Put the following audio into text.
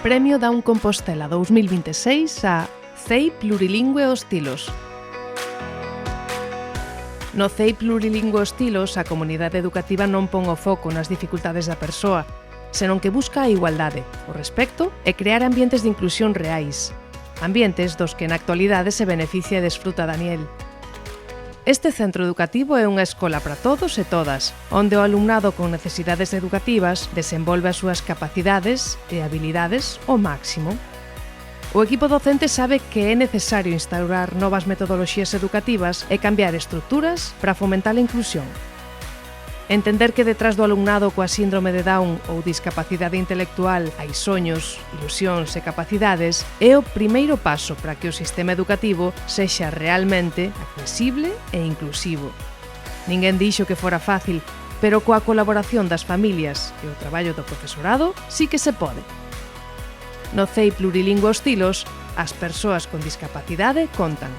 Premio Down Compostela 2026 a CEI Plurilingüe os Tilos. No CEI Plurilingüe os Tilos, a comunidade educativa non pon o foco nas dificultades da persoa, senón que busca a igualdade, o respecto e crear ambientes de inclusión reais. Ambientes dos que na actualidade se beneficia e desfruta Daniel. Este centro educativo é unha escola para todos e todas, onde o alumnado con necesidades educativas desenvolve as súas capacidades e habilidades ao máximo. O equipo docente sabe que é necesario instaurar novas metodoloxías educativas e cambiar estruturas para fomentar a inclusión. Entender que detrás do alumnado coa síndrome de Down ou discapacidade intelectual hai soños, ilusións e capacidades é o primeiro paso para que o sistema educativo sexa realmente accesible e inclusivo. Ninguén dixo que fora fácil, pero coa colaboración das familias e o traballo do profesorado sí que se pode. No CEI Plurilingüe os Tilos, as persoas con discapacidade contan.